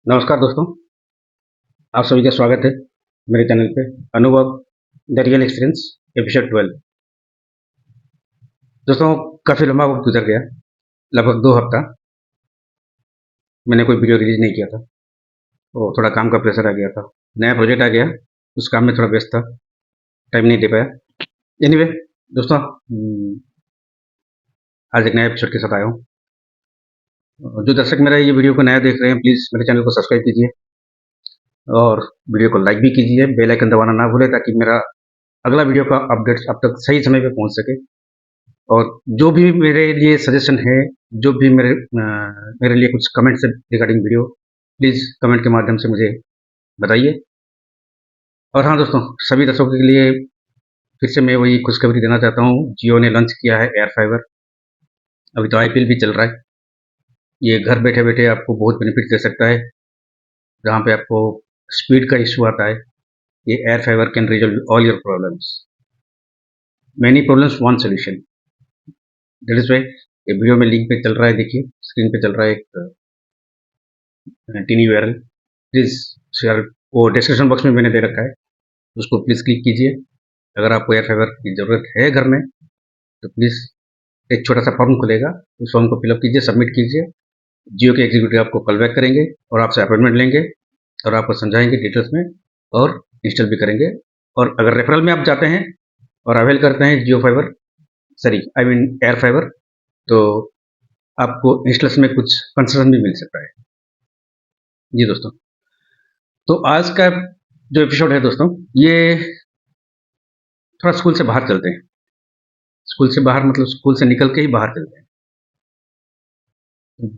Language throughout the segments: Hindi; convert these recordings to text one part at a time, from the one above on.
नमस्कार दोस्तों, आप सभी का स्वागत है मेरे चैनल पे। अनुभव द रियल एक्सपीरियंस एपिसोड 12। दोस्तों, काफ़ी लंबा वक्त गुजर गया, लगभग 2 हफ्ता मैंने कोई वीडियो रिलीज नहीं किया था। वो थोड़ा काम का प्रेशर आ गया था, नया प्रोजेक्ट आ गया, उस काम में थोड़ा व्यस्त था, टाइम नहीं दे पाया। एनीवे दोस्तों, आज एक नया एपिसोड के साथ आया हूँ। जो दर्शक मेरा ये वीडियो को नया देख रहे हैं, प्लीज़ मेरे चैनल को सब्सक्राइब कीजिए और वीडियो को लाइक भी कीजिए, बेल आइकन दबाना ना भूलें ताकि मेरा अगला वीडियो का अपडेट्स आप तक सही समय पे पहुँच सके। और जो भी मेरे लिए सजेशन है, जो भी मेरे लिए कुछ कमेंट्स है रिगार्डिंग वीडियो, प्लीज़ कमेंट के माध्यम से मुझे बताइए। और हाँ दोस्तों, सभी दर्शकों के लिए फिर से मैं वही खुशखबरी देना चाहता हूँ। जियो ने लॉन्च किया है एयर फाइबर। अभी तो आईपीएल भी चल रहा है। ये घर बैठे बैठे आपको बहुत बेनिफिट दे सकता है। जहाँ पे आपको स्पीड का इशू आता है, ये air fiber can resolve all your problems. Many problems one solution. That is why ये वीडियो में लिंक पे चल रहा है, देखिए स्क्रीन पे चल रहा है एक टीनी यूआरएल। प्लीज़ शेयर, वो डिस्क्रिप्शन बॉक्स में मैंने दे रखा है, उसको प्लीज़ क्लिक कीजिए। अगर आपको एयर फाइबर की ज़रूरत है घर में, तो प्लीज़ एक छोटा सा फॉर्म खुलेगा, उस फॉर्म को फिलअप कीजिए, सबमिट कीजिए। जियो के एग्जीक्यूटिव आपको कॉल बैक करेंगे और आपसे अपॉइंटमेंट लेंगे और आपको समझाएंगे डिटेल्स में और इंस्टॉल भी करेंगे। और अगर रेफरल में आप जाते हैं और अवेल करते हैं Jio fiber, sorry I mean air fiber, तो आपको इंस्टॉलेशन में कुछ कंसेशन भी मिल सकता है। जी दोस्तों, तो आज का जो एपिसोड है दोस्तों, ये थोड़ा स्कूल से बाहर चलते हैं। स्कूल से बाहर मतलब स्कूल से निकल के ही बाहर चलते हैं।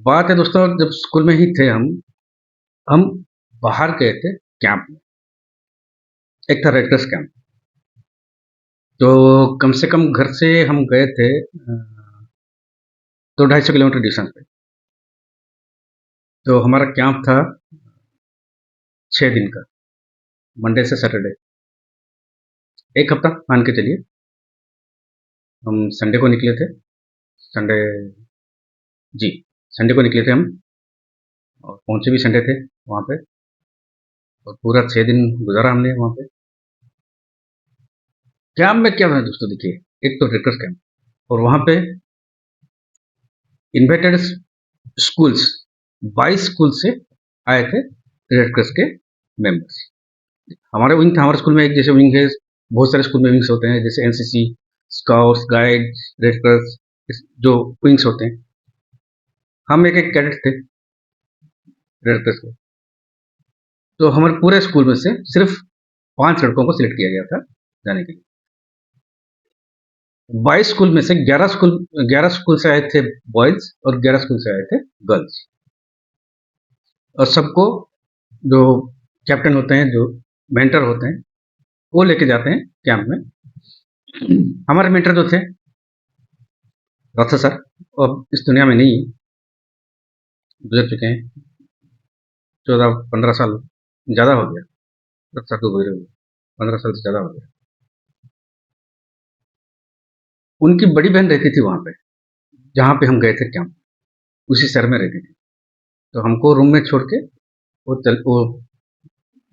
बात है दोस्तों, जब स्कूल में ही थे हम बाहर गए थे कैंप में। एक था रेड क्रॉस कैंप। तो कम से कम घर से हम गए थे 200-250 किलोमीटर डिस्टेंस पे। तो हमारा कैंप था 6 दिन का, मंडे से सैटरडे, एक हफ्ता मान के चलिए। हम संडे को निकले थे, संडे, जी संडे को निकले थे हम, और पहुंचे भी संडे थे वहाँ पे। और पूरा 6 दिन गुजारा हमने वहाँ पे। कैंप में क्या है दोस्तों, देखिए एक तो रेड क्रॉस कैंप, और वहाँ पे इन्वाइटेड स्कूल्स, 22 स्कूल से आए थे रेड क्रॉस के मेंबर्स। हमारे विंग था, हमारे स्कूल में एक जैसे विंग है, बहुत सारे स्कूल में विंग्स होते हैं, जैसे NCC, scouts, guide, red cross, जो विंग्स होते हैं। हम एक एक कैडेट थे रेड क्रॉस के। तो हमारे पूरे स्कूल में से सिर्फ 5 लड़कों को सिलेक्ट किया गया था जाने के लिए। 22 स्कूल में से 11 स्कूल से आए थे बॉयज और 11 स्कूल से आए थे गर्ल्स। और सबको जो कैप्टन होते हैं, जो मेंटर होते हैं, वो लेके जाते हैं कैंप में। हमारे मेंटर जो थे रथ सर, अब इस दुनिया में नहीं, गुजर चुके हैं। 14-15 साल ज़्यादा हो गया रथ सर को गुजरे हुए, 15 साल से ज़्यादा हो गया। उनकी बड़ी बहन रहती थी वहाँ पे, जहाँ पे हम गए थे कैंप, उसी शहर में रहती थी। तो हमको रूम में छोड़ के वो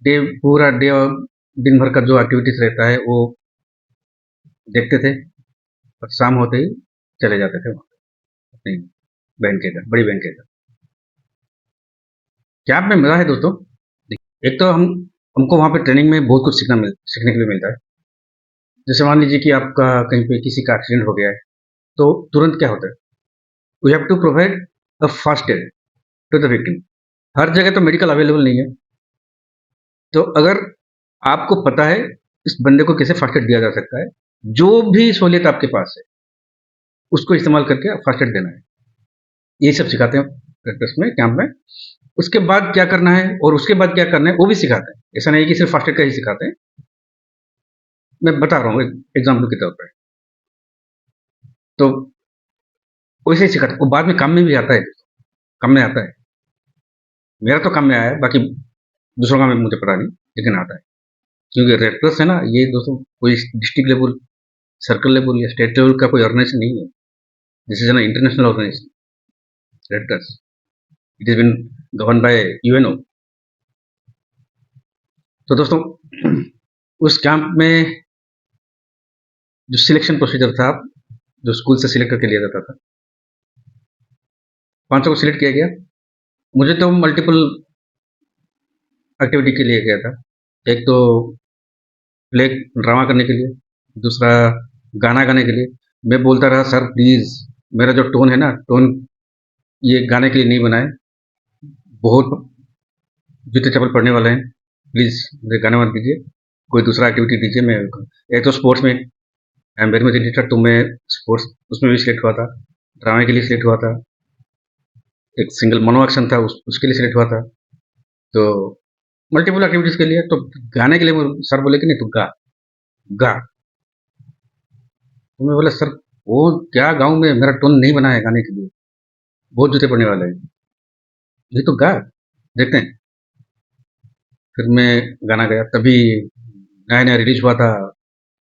डे, पूरा डे और दिन भर का जो एक्टिविटीज रहता है वो देखते थे, और शाम होते ही चले जाते थे वहाँ अपनी बहन के घर, बड़ी बहन के घर। कैंप में मजा है दोस्तों। एक तो हमको वहाँ पे ट्रेनिंग में बहुत कुछ सीखने के लिए मिलता है। जैसे मान लीजिए कि आपका कहीं पे किसी का एक्सीडेंट हो गया है, तो तुरंत क्या होता है, we have to provide a first aid to the victim. हर जगह तो मेडिकल अवेलेबल नहीं है। तो अगर आपको पता है इस बंदे को कैसे फर्स्ट एड दिया जा सकता है, जो भी सहूलियत आपके पास है उसको इस्तेमाल करके फर्स्ट एड देना है, ये सब सिखाते हैं प्रैक्टिस में, कैंप में। उसके बाद क्या करना है और उसके बाद क्या करना है वो भी सिखाते हैं। ऐसा नहीं कि सिर्फ फर्स्ट एड का ही सिखाते हैं, मैं बता रहा हूँ एक एग्जाम्पल के तौर पर। तो वैसे ही सिखाते हैं, वो बाद में काम में भी आता है, काम में आता है। मेरा तो काम में आया है, बाकी दूसरों का मुझे पता नहीं, लेकिन आता है। क्योंकि रेड क्रॉस है ना ये दोस्तों, कोई डिस्ट्रिक्ट लेवल, सर्कल लेवल या स्टेट लेवल का कोई ऑर्गेनाइजेशन नहीं है। This is an international organization, red cross. It is been govern by UNO, तो दोस्तों उस कैंप में जो सिलेक्शन प्रोसीजर था, जो स्कूल से सिलेक्ट करके लिया जाता था, 500 को सिलेक्ट किया गया। मुझे तो मल्टीपल एक्टिविटी के लिए गया था। एक तो प्ले ड्रामा करने के लिए, दूसरा गाना गाने के लिए। मैं बोलता रहा, सर प्लीज़ मेरा जो टोन है ना, टोन ये गाने के लिए नहीं बना है, बहुत जूते चप्पल पड़ने वाले हैं, प्लीज़ मुझे गाना मत दीजिए, कोई दूसरा एक्टिविटी दीजिए। मैं एक तो स्पोर्ट्स में I am very much interested, तो मैं स्पोर्ट्स उसमें भी सिलेक्ट हुआ था, ड्रामे के लिए सिलेक्ट हुआ था, एक सिंगल मोनो एक्शन था उसके लिए सिलेक्ट हुआ था। तो मल्टीपल एक्टिविटीज़ के लिए, तो गाने के लिए सर बोले कि नहीं तू गा, गा। तो मैं बोला सर वो क्या गाऊँ मैं, मेरा टोन नहीं बना है गाने के लिए, बहुत जूते पड़ने वाले हैं, ये तो गा, देखते हैं। फिर मैं गाना गाया, तभी नया नया रिलीज हुआ था,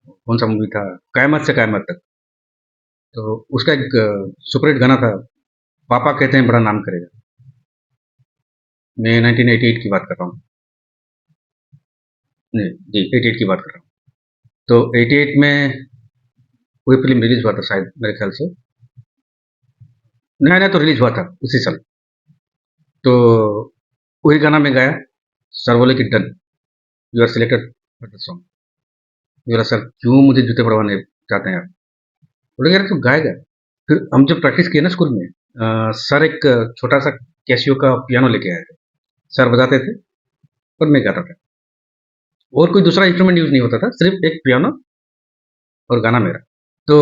कौन सा मूवी था, कयामत से कयामत तक। तो उसका एक सुपरहिट गाना था, पापा कहते हैं बड़ा नाम करेगा। मैं 1988 की बात कर रहा हूँ, नहीं जी 88 की बात कर रहा हूँ। तो 88 में कोई फिल्म रिलीज हुआ था शायद, मेरे ख्याल से नया नया तो रिलीज हुआ था उसी साल। तो वही गाना मैं गाया, सर बोले कि done, you are selected for the song. बोला सर क्यों मुझे जूते पड़वाने चाहते हैं आप? बोले यार तू गाएगा। फिर हम जब प्रैक्टिस किए ना स्कूल में, सर एक छोटा सा कैसियो का पियानो लेके आए थे, सर बजाते थे और मैं गाता था, और कोई दूसरा इंस्ट्रूमेंट यूज नहीं होता था, सिर्फ एक पियानो और गाना मेरा। तो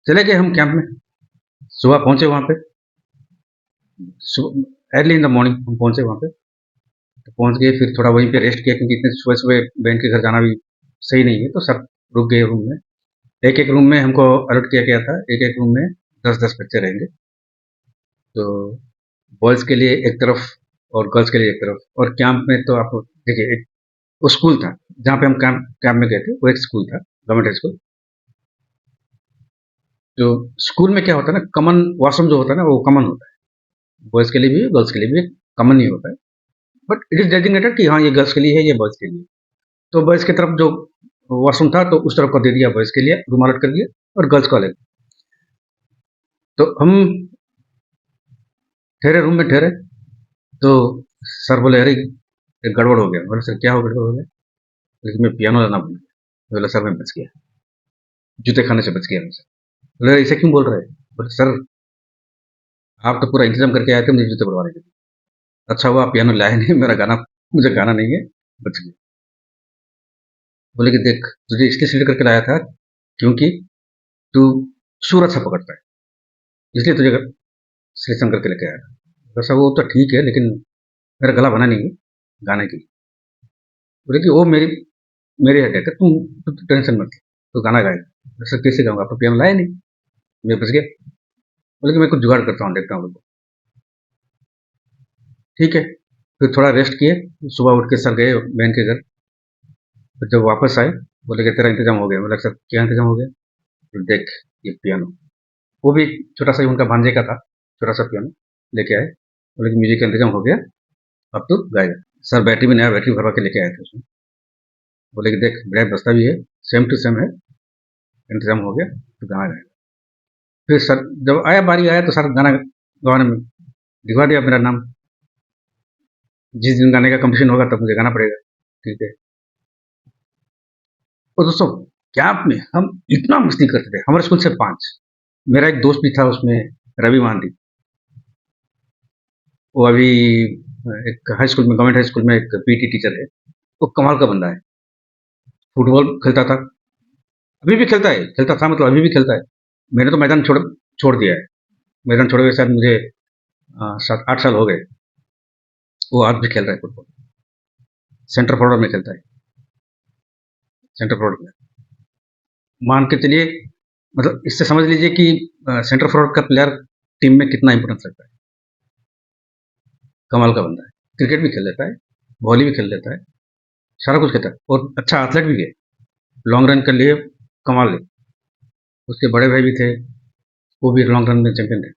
चले गए हम कैंप में, सुबह पहुंचे वहां पे, अर्ली इन द मॉर्निंग हम पहुंचे वहां पे। तो पहुंच गए, फिर थोड़ा वहीं पे रेस्ट किया, क्योंकि इतने सुबह सुबह बहन के घर जाना भी सही नहीं है। तो सब रुक गए रूम में, एक एक रूम में हमको अलर्ट किया गया था, एक एक रूम में 10-10 बच्चे रहेंगे। तो बॉयज़ के लिए एक तरफ और गर्ल्स के लिए एक तरफ। और कैंप में तो आप देखिए, एक वो स्कूल था जहाँ पे हम कैंप कैंप में गए थे, वो एक स्कूल था, गवर्नमेंट हाई स्कूल। तो स्कूल में क्या होता है ना, कॉमन वॉशरूम जो होता है ना, वो कॉमन होता है, बॉयज़ के लिए भी गर्ल्स के लिए भी कॉमन ही होता है। बट इट इज़ डेजिग्नेटेड कि हाँ ये गर्ल्स के लिए है, ये बॉयज़ के लिए। तो बॉयज़ की तरफ जो वॉशरूम था, तो उस तरफ को दे दिया बॉयज़ के लिए, रूम अलॉट कर दिया, और गर्ल्स को अलग। तो हम ठहरे, रूम में ठहरे, तो सर बोले अरे एक गड़बड़ हो गया। बोले सर क्या हो गड़बड़ हो गया? लेकिन मैं पियानो लाना भूल गया। बोला सर मैं बच गया, जूते खाने से बच गया मैं। बोले ऐसे क्यों बोल रहे हैं? बोले सर आप तो पूरा इंतजाम करके आए थे मुझे जूते पड़वाने के लिए, अच्छा हुआ आप पियानो लाए नहीं, मेरा गाना मुझे गाना नहीं है, बच गया। बोले कि देख तुझे इसलिए सिलेक्ट करके लाया था क्योंकि तू सुर अच्छा पकड़ता है, इसलिए तुझे सिलेक्शन करके लेके आया था। वैसा वो तो ठीक है, लेकिन मेरा गला बना नहीं है गाने के लिए। बोले कि वो मेरी मेरी हेडेक है, तुम टेंशन मत ले, तो गाना गाएगा। वैसे कैसे गाऊंगा, आप तो पियानो लाए नहीं, मैं बच गया। बोले कि मैं कुछ जुगाड़ करता हूँ, देखता हूँ। ठीक है, फिर थोड़ा रेस्ट किए, सुबह उठ के सर गए बहन के घर। फिर जब वापस आए, बोले कि तेरा इंतजाम हो गया। बोला सर क्या इंतजाम हो गया? तो देख ये पियानो, वो भी छोटा सा ही उनका भांजे का था, छोटा सा पियानो लेके आए। बोले कि म्यूजिक का इंतजाम हो गया, अब तो गाएगा। सर बैटरी भी नया बैटरी भरवा के लेके आए थे उसमें। बोले कि देख ब्रेक बस्ता भी है, सेम टू सेम है, इंतजाम हो गया, तो गाना गाएगा। फिर सर जब आया बारी आया, तो सर गाना गवाने में दिखवा दिया मेरा नाम, जिस दिन गाने का कंपटीशन होगा तब मुझे गाना पड़ेगा। ठीक है। और दोस्तों कैंप में हम इतना मस्ती करते थे, हमारे स्कूल से 5, मेरा एक दोस्त भी था उसमें, रवि महांती। वो अभी एक हाई स्कूल में, गवर्नमेंट हाई स्कूल में एक पीटी टीचर है। वो कमाल का बंदा है, फुटबॉल खेलता था, अभी भी खेलता है, खेलता था मतलब अभी भी खेलता है। मैंने तो मैदान छोड़ छोड़ दिया है, मैदान छोड़े हुए शायद मुझे 7-8 साल हो गए। वो आज भी खेल रहा है फुटबॉल, सेंटर फॉरवर्ड में खेलता है, सेंटर फॉरवर्ड में। मान के चलिए, मतलब इससे समझ लीजिए कि सेंटर फॉरवर्ड का प्लेयर टीम में कितना इंपॉर्टेंस रखता है। कमाल का बंदा है, क्रिकेट भी खेल लेता है, वॉली भी खेल लेता है, सारा कुछ खेलता है, और अच्छा एथलेट भी है, लॉन्ग रन के लिए कमाल है। उसके बड़े भाई भी थे, वो भी लॉन्ग रन में चैंपियन थे।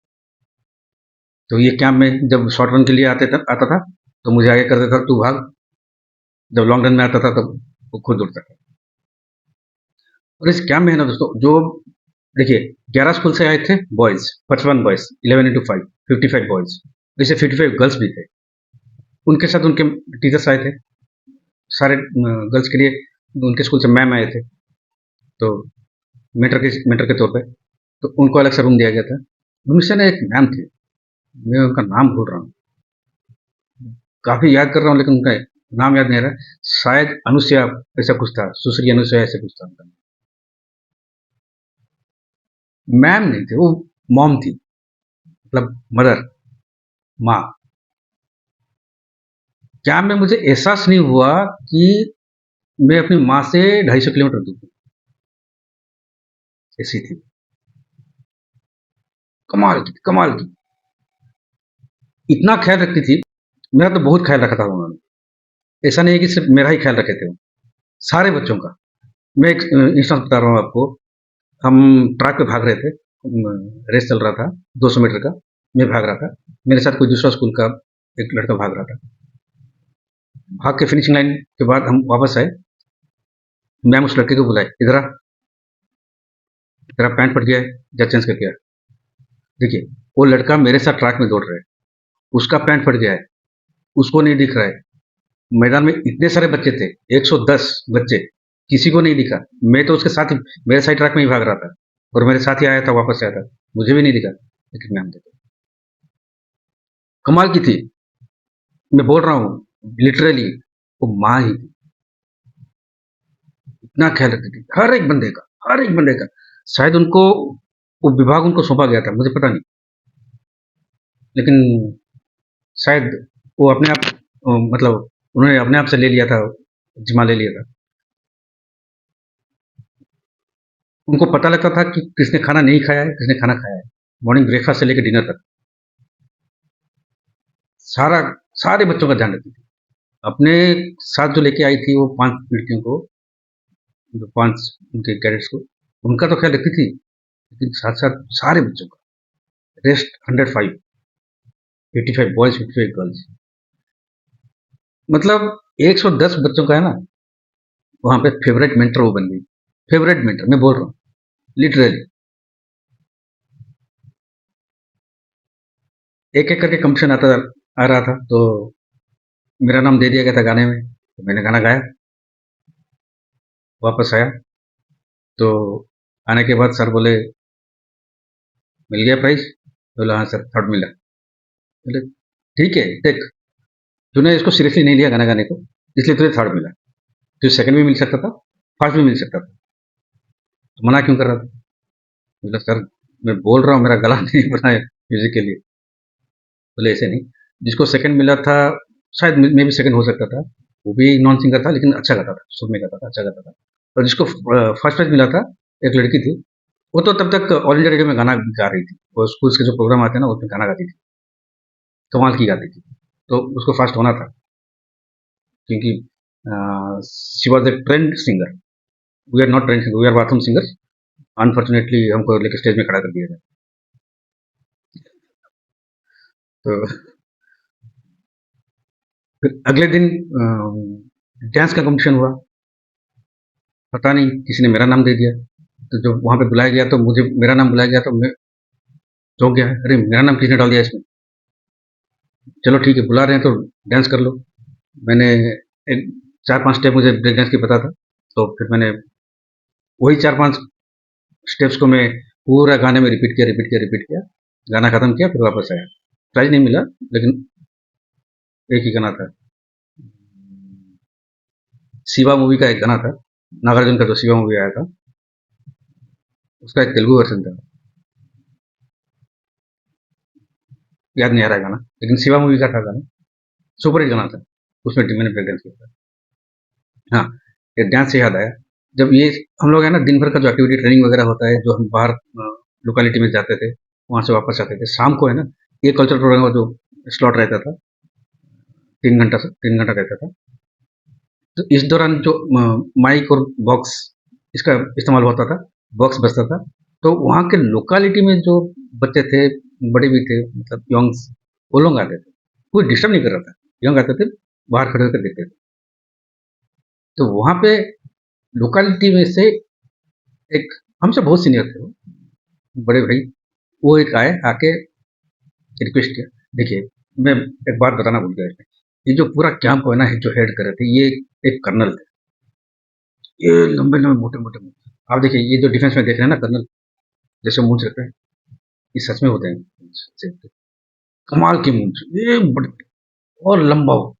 तो ये कैंप में जब शॉर्ट रन के लिए आता था, तो मुझे आगे कर देता, तू भाग, जब लॉन्ग रन में आता था तब वो खुद उड़ता था। और इस कैंप में है ना दोस्तों, जो देखिए 11 स्कूल से आए थे बॉयज, 55 बॉयज, 11 इंटू 5, 55 बॉयज, जैसे 55 गर्ल्स भी थे। उनके साथ उनके टीचर्स आए थे, सारे गर्ल्स के लिए उनके स्कूल से मैम आए थे, तो मेंटर के तौर पे। तो उनको अलग से रूम दिया गया था। उनमें से ना एक मैम थे, मैं उनका नाम भूल रहा हूँ, काफी याद कर रहा हूँ लेकिन उनका नाम याद नहीं आ रहा। शायद अनुसुईया ऐसा कुछ था, सुश्री अनुसुईया ऐसा कुछ था उनका। मैम नहीं थे वो, मॉम थी, मतलब मदर, माँ। क्या में मुझे एहसास नहीं हुआ कि मैं अपनी माँ से 250 किलोमीटर दूर हूँ, ऐसी थी। कमाल की कमाल की, इतना ख्याल रखती थी। मेरा तो बहुत ख्याल रखा था उन्होंने। ऐसा नहीं है कि सिर्फ मेरा ही ख्याल रखे थे वो, सारे बच्चों का। मैं एक इंस्टेंस बता रहा हूँ आपको। हम ट्रैक पे भाग रहे थे, रेस चल रहा था 200 मीटर का। मैं भाग रहा था, मेरे साथ कोई दूसरा स्कूल का एक लड़का भाग रहा था। भाग के फिनिशिंग लाइन के बाद हम वापस आए। मैम उस लड़के को बुलाए, इधर आ, तेरा पैंट फट गया है, जा चेंज करके आ। देखिए, वो लड़का मेरे साथ ट्रैक में दौड़ रहा है, उसका पैंट फट गया है, उसको नहीं दिख रहा है। मैदान में इतने सारे बच्चे थे, 110 बच्चे, किसी को नहीं दिखा। मैं तो उसके साथ ही, मेरे साइड ट्रैक में ही भाग रहा था, और मेरे साथ ही आया था, वापस आया था, मुझे भी नहीं दिखा। लेकिन मैम देखो, कमाल की थी। मैं बोल रहा हूँ लिटरली, वो माँ ही थी। इतना ख्याल रखती थी हर एक बंदे का, हर एक बंदे का। शायद उनको वो विभाग उनको सौंपा गया था, मुझे पता नहीं, लेकिन शायद वो अपने आप मतलब उन्होंने अपने आप से ले लिया था, जिम्मा ले लिया था। उनको पता लगता था कि किसने खाना नहीं खाया है, किसने खाना खाया है। मॉर्निंग ब्रेकफास्ट से लेकर डिनर तक सारा, सारे बच्चों का ध्यान रखती थी। अपने साथ जो लेके आई थी वो 5 लड़कियों को, जो 5 उनके कैडेट्स को, उनका तो ख्याल रखती थी, लेकिन साथ साथ सारे बच्चों का। रेस्ट 105, 85 बॉयज, 55 गर्ल्स, मतलब 110 बच्चों का है ना। वहां पे फेवरेट मेंटर वो बन गई। फेवरेट मेंटर मैं बोल रहा हूँ, लिटरली। एक एक करके कंपटीशन आ रहा था, तो मेरा नाम दे दिया गया था गाने में, तो मैंने गाना गाया। वापस आया, तो आने के बाद सर बोले, मिल गया प्राइज? बोला हाँ सर, थर्ड मिला। बोले ठीक है, देख, तूने इसको सीरियसली नहीं लिया गाना गाने को, इसलिए तुझे थर्ड मिला। तुझे सेकंड भी मिल सकता था, फर्स्ट भी मिल सकता था, तो मना क्यों कर रहा था? बोला सर, मैं बोल रहा हूँ मेरा गला नहीं बना है म्यूजिक के लिए। बोले ऐसे नहीं, जिसको सेकंड मिला था, शायद मैं भी सेकंड हो सकता था, वो भी नॉन सिंगर था लेकिन अच्छा गाता था, सुर में गाता था, अच्छा गाता था। और जिसको फर्स्ट प्राइज मिला था, एक लड़की थी, वो तो तब तक ऑल इंडिया रेडियो में गाना गा रही थी। वो स्कूल्स के जो प्रोग्राम आते हैं ना, उसमें गाना गाती थी, कमाल की गाती थी। तो उसको फर्स्ट होना था, क्योंकि she was a trained singer. We are not trained singer, we are bathroom singer. Unfortunately हमको लेकर स्टेज में खड़ा कर दिया जाए। तो फिर अगले दिन डांस का कंपटीशन हुआ। पता नहीं किसी ने मेरा नाम दे दिया, तो जब वहां पे बुलाया गया तो मुझे मेरा नाम बुलाया गया, तो मैं चौंक गया, अरे मेरा नाम किसने डाल दिया इसमें। चलो ठीक है, बुला रहे हैं तो डांस कर लो। मैंने एक 4-5 स्टेप मुझे ब्रेक डांस की पता था, तो फिर मैंने वही 4-5 स्टेप्स को मैं पूरा गाने में रिपीट किया, रिपीट किया, रिपीट किया। गाना खत्म किया, फिर वापस आया। प्राइज नहीं मिला, लेकिन एक ही गाना था, शिवा मूवी का एक गाना था, नागार्जुन का जो शिवा मूवी आया था, उसका एक तेलुगु वर्जन था, याद नहीं आ रहा है गाना, लेकिन शिवा मूवी का था गाना, सुपर हिट गाना था। उसमें मैंने ब्रेक डांस किया था। हाँ, ये डांस से याद आया, जब ये हम लोग है ना, दिन भर का जो एक्टिविटी ट्रेनिंग वगैरह होता है, जो हम बाहर लोकेलिटी में जाते थे, वहां से वापस आते थे, शाम को है ना, ये कल्चरल प्रोग्राम का जो स्लॉट रहता था, 3 घंटा से 3 घंटा रहता था। तो इस दौरान जो माइक और बॉक्स इसका इस्तेमाल होता था, बॉक्स बजता था, तो वहाँ के लोकेलिटी में जो बच्चे थे, बड़े भी थे, मतलब यंग्स, वो लोग आते थे, कोई डिस्टर्ब नहीं कर रहा था, यंग आते थे, बाहर खड़े होकर देखते थे। तो वहाँ पे लोकेलिटी में से एक हमसे बहुत सीनियर थे वो, बड़े भाई, वो एक आए, आके रिक्वेस्ट किया, देखिए मैं एक बात बताना भूल गया इसमें, ये जो पूरा कैंप है ना, जो हेड कर रहे थे, ये एक कर्नल थे, ये लंबे लंबे मोटे मोटे मुंह। आप देखिए ये जो डिफेंस में देख रहे हैं ना कर्नल, जैसे मूंछ रखते हैं, ये सच में होते हैं, कमाल के मूंछ, ये बड़े और लंबा हो,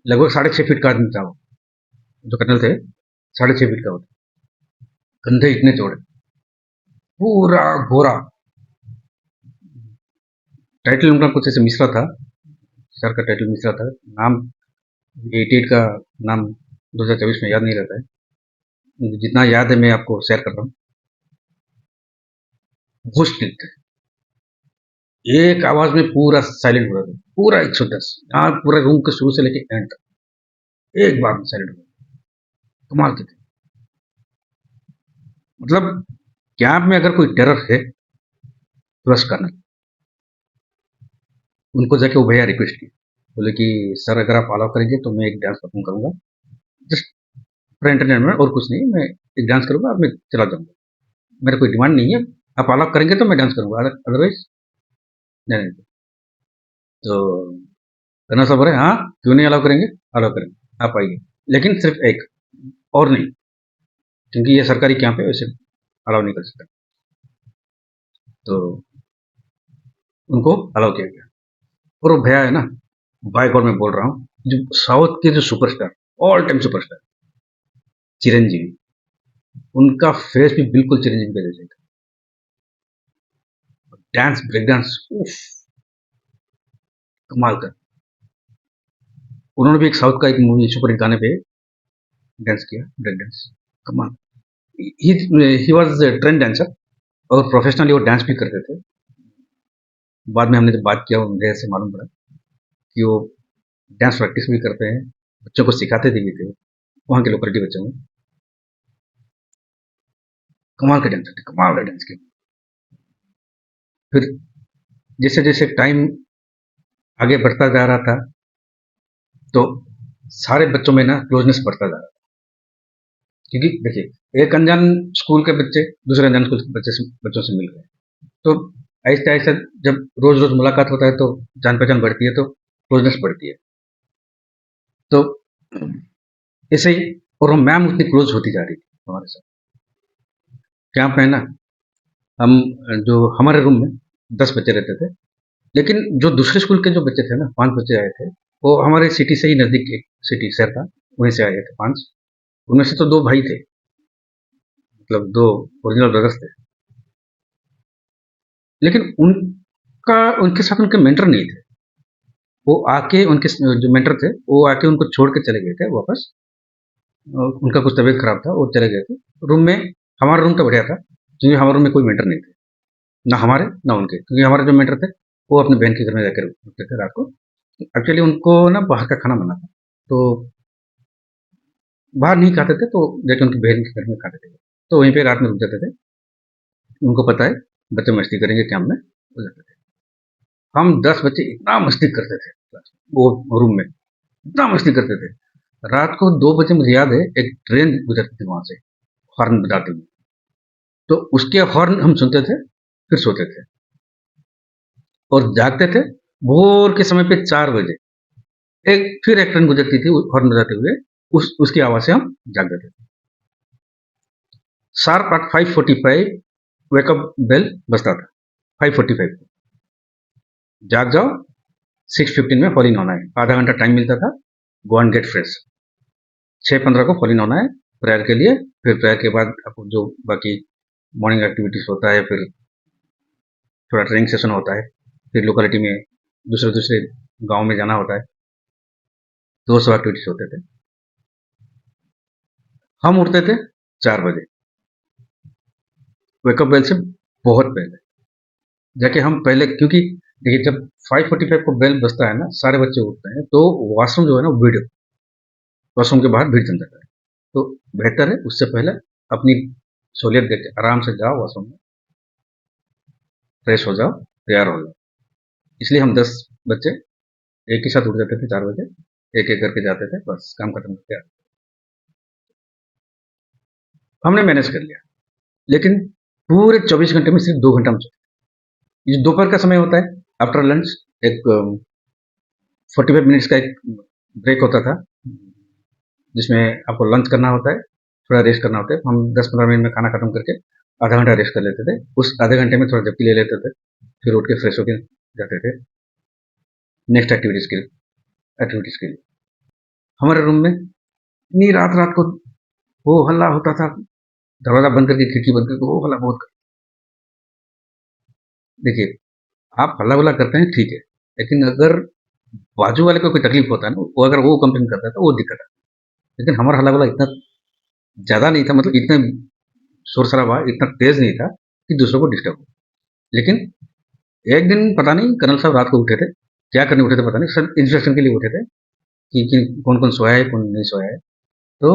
लगभग 6.5 फीट का आदमी था वो, जो कर्नल थे, 6.5 फीट का होता, कंधे इतने चौड़े, पूरा गोरा, टाइटल उनका कुछ ऐसे मिश्रा था, सर का टाइटल मिश्रा था, नाम 88 का नाम 2024 में याद नहीं रहता है, जितना याद है मैं आपको शेयर कर रहा हूँ। घुस थे, एक आवाज में पूरा साइलेंट हो रहा था, पूरा 110, यहाँ पूरा रूम के शुरू से लेके एंड तक एक बार में साइलेंट हो गया, कमाल के थे। मतलब कैंप में अगर कोई टेरर है तो बस करना, उनको जाके वो भैया रिक्वेस्ट की, बोले कि सर अगर आप अलाउ करेंगे तो मैं एक डांस परफॉर्म करूंगा, जस्ट फॉर एंटरटेनमेंट, और कुछ नहीं, मैं एक डांस करूंगा और मैं चला जाऊंगा, मेरा कोई डिमांड नहीं है, आप अलाउ करेंगे तो मैं डांस करूंगा, अदरवाइज नहीं, नहीं। तो करना सब रहे, हाँ क्यों नहीं अलाउ करेंगे, अलाउ करेंगे, आप आइए, लेकिन सिर्फ एक, और नहीं, क्योंकि ये सरकारी कैंप है, वैसे अलाउ नहीं कर सकता। तो उनको अलाउ किया गया, और वो भैया है ना, बाय गॉड मैं बोल रहा हूँ, जो साउथ के जो superstar, all time superstar, Chiranjeevi, उनका फेस भी बिल्कुल चिरंजीवी का जैसा था, डांस, ब्रेक डांस, उफ, कमाल का। उन्होंने भी एक साउथ का एक मूवी सुपर हिट गाने पे डांस किया, ब्रेक डांस, कमाल। ही वॉज ट्रेंड डांसर, और प्रोफेशनली वो डांस भी करते थे। बाद में हमने जब बात किया, मुझे ऐसे मालूम पड़ा कि वो डांस प्रैक्टिस भी करते हैं, बच्चों को सिखाते थे भी थे, वहाँ के लोकलिटी बच्चों में, कमाल के डांसर थे, कमाल का डांस किया। फिर जैसे जैसे टाइम आगे बढ़ता जा रहा था, तो सारे बच्चों में ना क्लोजनेस बढ़ता जा रहा था, क्योंकि देखिए एक अनजान स्कूल के बच्चे दूसरे अनजान स्कूल के बच्चों से मिल गए, तो ऐसा ऐसा जब रोज रोज मुलाकात होता है तो जान पहचान बढ़ती है, तो क्लोजनेस बढ़ती है, तो ऐसे ही, और वो मैम उतनी क्लोज होती जा रही थी हमारे साथ। क्या पे है ना, हम जो हमारे रूम में 10 बच्चे रहते थे, लेकिन जो दूसरे स्कूल के जो बच्चे थे ना, 5 बच्चे आए थे, वो हमारे सिटी से ही नजदीक एक सिटी शहर था, वहीं से आए थे 5, उनमें से तो 2 भाई थे, मतलब 2 ओरिजिनल ब्रदर्स थे, लेकिन उनका उनके साथ उनके मेंटर नहीं थे, वो आके उनके जो मेंटर थे वो आके उनको छोड़ के चले गए थे वापस, उनका कुछ तबीयत खराब था, वो चले गए थे रूम में। हमारा रूम तो बढ़िया था, क्योंकि हमारे रूम में कोई मेंटर नहीं थे, ना हमारे ना उनके, क्योंकि हमारे जो मेंटर थे वो अपने बहन के घर में जाकर रुकते थे रात को, एक्चुअली उनको ना बाहर का खाना बना था, तो बाहर नहीं खाते थे, तो जाके उनकी बहन के घर में खाते थे, तो वहीं पे रात में रुक जाते थे, उनको पता है बच्चे मस्ती करेंगे कैंप में, हो जाते थे। हम 10 बच्चे इतना मस्ती करते थे वो रूम में, इतना मस्ती करते थे, रात को 2 बजे मुझे याद है एक ट्रेन गुजरती थी वहां से, हॉर्न बजाती हुई, तो उसके हॉर्न हम सुनते थे, फिर सोते थे, और जागते थे भोर के समय पे 4 बजे, एक फिर एक ट्रेन गुजरती थी हॉर्न बजाते हुए, उसकी आवाज से हम जाग जाते थे। शार्प एट 5:45 वेकअप बेल बजता था, 5:45 जाग जाओ, 6:15 में फॉल इन होना है, आधा घंटा टाइम मिलता था, गो एंड गेट फ्रेश, 6:15 को फॉल इन होना है प्रेयर के लिए, फिर प्रेयर के बाद आपको जो बाकी मॉर्निंग एक्टिविटीज होता है, फिर थोड़ा ट्रेनिंग सेशन होता है, फिर लोकेलिटी में दूसरे दूसरे गांव में जाना होता है, तो वो सब एक्टिविटीज होते थे। हम उठते थे 4 बजे, वेकअप बेल से बहुत पहले जाके हम पहले, क्योंकि देखिए जब 5:45 को बेल बजता है ना, सारे बच्चे उठते हैं, तो वॉशरूम जो है ना भीड़, वॉशरूम के बाहर भीड़ जम जाता है, तो बेहतर है उससे पहले अपनी सहूलियत देख के आराम से जाओ वॉशरूम में, फ्रेश हो जाओ, तैयार हो जाओ। इसलिए हम 10 बच्चे एक ही साथ उठ जाते थे 4 बजे, एक एक करके जाते थे, बस काम खत्म करके आते थे। हमने मैनेज कर लिया। लेकिन पूरे 24 घंटे में सिर्फ 2 घंटा हम सोते। ये दोपहर का समय होता है, आफ्टर लंच एक 45 मिनट्स का एक ब्रेक होता था, जिसमें आपको लंच करना होता है, थोड़ा रेस्ट करना होता है। हम 10-15 मिनट में खाना खत्म करके आधा घंटा रेस्ट कर लेते थे। उस आधे घंटे में थोड़ा झपकी ले लेते थे, फिर उठ के फ्रेश होके जाते थे नेक्स्ट एक्टिविटीज़ के लिए। हमारे रूम में इतनी रात-रात को हो हल्ला होता था, दरवाज़ा बंद करके, खिड़की बंद करके हो हल्ला बहुत। देखिए, आप हल्ला-गुल्ला करते हैं ठीक है, लेकिन अगर बाजू वाले को कोई तकलीफ होता है ना, वो अगर वो कंप्लेन करता है तो वो दिक्कत है। लेकिन हमारा हल्ला-गुल्ला इतना ज़्यादा नहीं था, मतलब इतना शोर-शराबा इतना तेज़ नहीं था कि दूसरों को डिस्टर्ब हो। लेकिन एक दिन पता नहीं कर्नल साहब रात को उठे थे, क्या करने उठे थे पता नहीं, सब इंस्ट्रक्शन के लिए उठे थे कि कौन-कौन सोया है, कौन नहीं सोया है। तो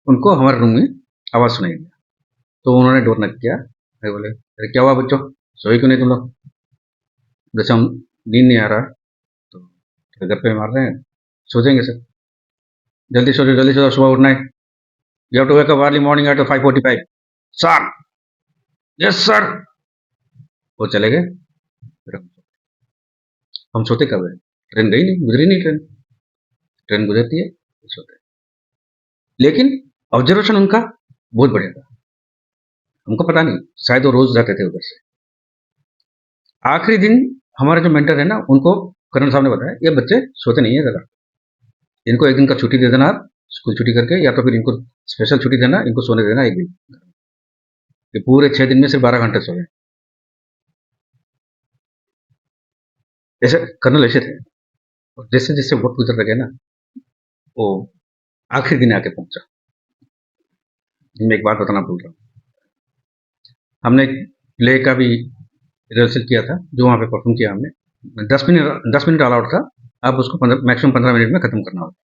उनको हमारे रूम में आवाज़ सुनाई दिया, तो उन्होंने डोर नॉक किया। फिर बोले, "अरे क्या हुआ बच्चों, सोए क्यों नहीं तुम लोग?" जैसे हम नींद नहीं आ रहा, तो गप्पे मार रहे हैं, सो जाएंगे सर, जल्दी सो जाओ, सुबह उठना है, you have to wake up early morning at 5:45। Sir, yes sir. वो चले गए। फिर हम सोते कब है, ट्रेन गई नहीं, गुजरी नहीं ट्रेन, ट्रेन गुजरती है फिर सोते हैं। लेकिन ऑब्जर्वेशन उनका बहुत बढ़िया था, हमको पता नहीं, शायद वो रोज जाते थे उधर से। आखिरी दिन हमारे जो मेंटर है ना, उनको कर्नल साहब ने बताया, ये बच्चे सोते नहीं है ज़्यादा, इनको एक दिन का छुट्टी दे देना, आप स्कूल छुट्टी करके, या तो फिर इनको स्पेशल छुट्टी देना, इनको सोने देना एक दिन, ये पूरे 6 दिन में सिर्फ 12 घंटे सोए। ऐसे कर्नल ऐसे थे। और जैसे जैसे वक्त गुजरता गया ना, वो आखिरी दिन आके पहुंचा। मैं एक बात बताना भूल रहा हूँ, हमने एक प्ले का भी रिहर्सल किया था, जो वहाँ पे परफॉर्म किया हमने। 10 मिनट अलाउड था, आप उसको मैक्सिमम 15 मिनट में खत्म करना होता।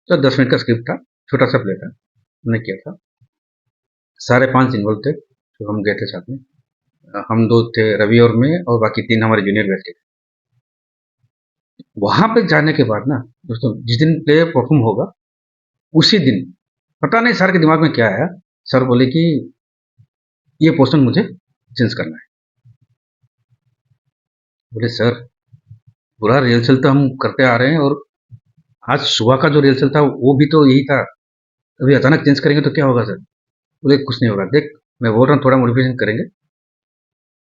तो 10 मिनट का स्क्रिप्ट था, छोटा सा प्ले था, हमने किया था। सारे 5 इन्वॉल्व थे, तो हम गए थे साथ में। हम 2 थे, रवि और मैं, और बाकी 3 हमारे जूनियर बैठे थे। वहां पे जाने के बाद ना दोस्तों, जिस दिन प्ले परफॉर्म होगा उसी दिन पता नहीं सर के दिमाग में क्या आया, सर बोले कि ये पोर्शन मुझे चेंज करना है। बोले सर, पूरा रिहर्सल तो हम करते आ रहे हैं, और आज सुबह का जो रिहर्सल था वो भी तो यही था, अभी अचानक चेंज करेंगे तो क्या होगा सर? बोले कुछ नहीं होगा, देख मैं बोल रहा हूँ थोड़ा मॉडिफिकेशन करेंगे